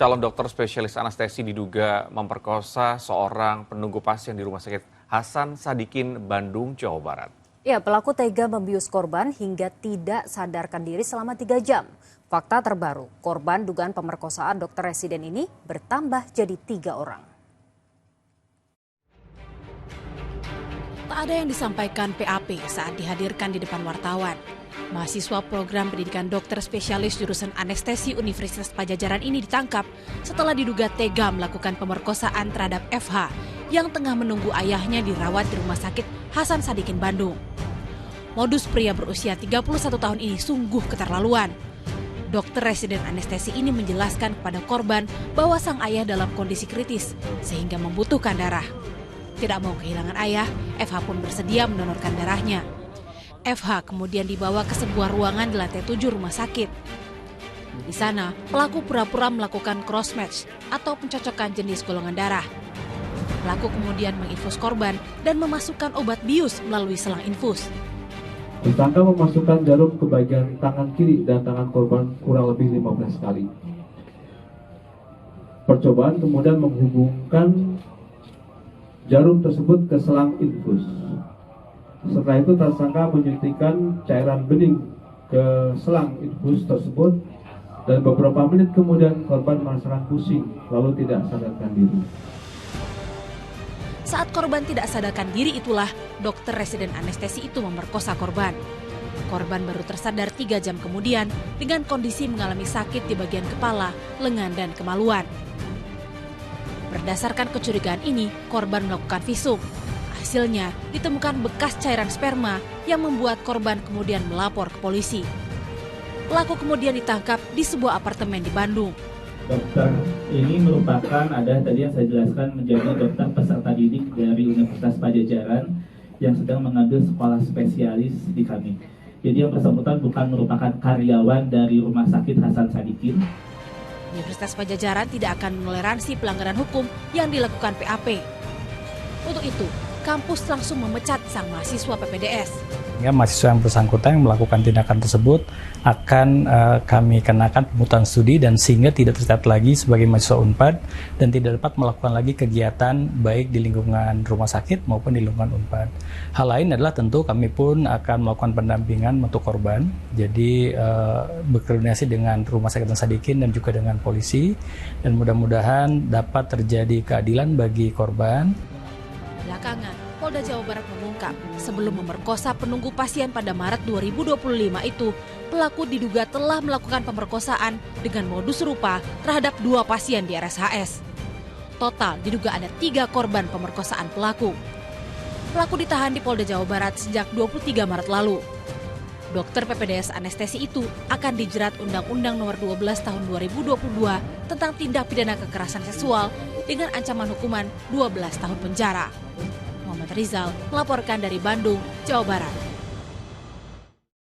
calon dokter spesialis anestesi diduga memperkosa seorang penunggu pasien di Rumah Sakit Hasan Sadikin, Bandung, Jawa Barat. Ya, pelaku tega membius korban hingga tidak sadarkan diri selama 3 jam. Fakta terbaru, korban dugaan pemerkosaan dokter residen ini bertambah jadi 3 orang. Tak ada yang disampaikan PAP saat dihadirkan di depan wartawan. Mahasiswa program pendidikan dokter spesialis jurusan anestesi Universitas Padjadjaran ini ditangkap setelah diduga tega melakukan pemerkosaan terhadap FH yang tengah menunggu ayahnya dirawat di Rumah Sakit Hasan Sadikin, Bandung. Modus pria berusia 31 tahun ini sungguh keterlaluan. Dokter residen anestesi ini menjelaskan kepada korban bahwa sang ayah dalam kondisi kritis sehingga membutuhkan darah. Tidak mau kehilangan ayah, FH pun bersedia mendonorkan darahnya. FH kemudian dibawa ke sebuah ruangan di lantai 7 rumah sakit. Di sana, pelaku pura-pura melakukan cross-match atau pencocokan jenis golongan darah. Pelaku kemudian menginfus korban dan memasukkan obat bius melalui selang infus. Tersangka memasukkan jarum ke bagian tangan kiri dan tangan korban kurang lebih 15 kali. Percobaan kemudian menghubungkan jarum tersebut ke selang infus. Setelah itu tersangka menyuntikkan cairan bening ke selang infus tersebut dan beberapa menit kemudian korban merasakan pusing lalu tidak sadarkan diri. Saat korban tidak sadarkan diri itulah dokter residen anestesi itu memerkosa korban. Korban baru tersadar 3 jam kemudian dengan kondisi mengalami sakit di bagian kepala, lengan, dan kemaluan. Berdasarkan kecurigaan ini, korban melakukan visum. Hasilnya ditemukan bekas cairan sperma yang membuat korban kemudian melapor ke polisi. Pelaku kemudian ditangkap di sebuah apartemen di Bandung. Dokter ini merupakan tadi yang saya jelaskan menjadi dokter peserta didik dari Universitas Padjadjaran yang sedang mengambil sekolah spesialis di kami. Jadi yang bersangkutan bukan merupakan karyawan dari Rumah Sakit Hasan Sadikin. Universitas Padjadjaran tidak akan menoleransi pelanggaran hukum yang dilakukan PAP. Untuk itu, kampus langsung memecat sang mahasiswa PPDS. Ya, mahasiswa yang bersangkutan yang melakukan tindakan tersebut akan kami kenakan pemutahan studi dan sehingga tidak tercatat lagi sebagai mahasiswa Unpad dan tidak dapat melakukan lagi kegiatan baik di lingkungan rumah sakit maupun di lingkungan Unpad. Hal lain adalah tentu kami pun akan melakukan pendampingan untuk korban. Jadi berkoordinasi dengan Rumah Sakit Hasan Sadikin dan juga dengan polisi dan mudah-mudahan dapat terjadi keadilan bagi korban. Belakangan, Polda Jawa Barat mengungkap sebelum memerkosa penunggu pasien pada Maret 2025 itu, pelaku diduga telah melakukan pemerkosaan dengan modus serupa terhadap 2 pasien di RSHS. Total diduga ada 3 korban pemerkosaan pelaku. Pelaku ditahan di Polda Jawa Barat sejak 23 Maret lalu. Dokter PPDS anestesi itu akan dijerat Undang-Undang Nomor 12 Tahun 2022 tentang tindak pidana kekerasan seksual dengan ancaman hukuman 12 tahun penjara. Muhammad Rizal melaporkan dari Bandung, Jawa Barat.